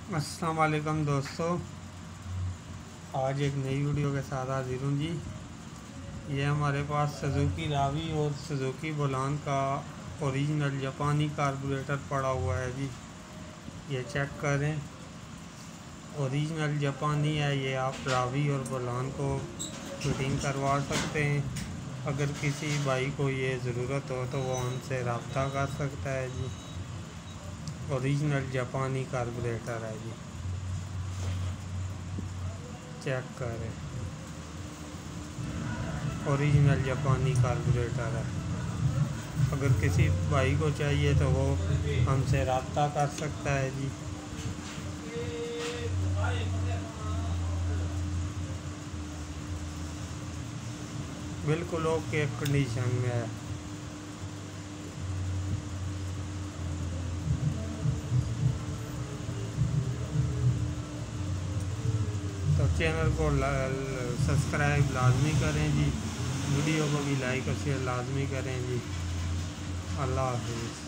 अस्सलाम वालेकुम दोस्तों, आज एक नई वीडियो के साथ हाजिर हूँ जी। ये हमारे पास सुजुकी रावी और सुजुकी बोलान का ओरिजिनल जापानी कार्बोरेटर पड़ा हुआ है जी। ये चेक करें, ओरिजिनल जापानी है। ये आप रावी और बोलान को फिटिंग करवा सकते हैं। अगर किसी भाई को ये ज़रूरत हो तो वो हमसे रब्ता कर सकता है जी। ओरिजिनल जापानी कार्बोरेटर है जी, चेक करें। ओरिजिनल जापानी कार्बोरेटर है। अगर किसी भाई को चाहिए तो वो हमसे रब्ता कर सकता है जी। बिल्कुल ओके कंडीशन में है। तो चैनल को सब्सक्राइब लाजमी करें जी। वीडियो को भी लाइक और शेयर लाजमी करें जी। अल्लाह हाफिज़।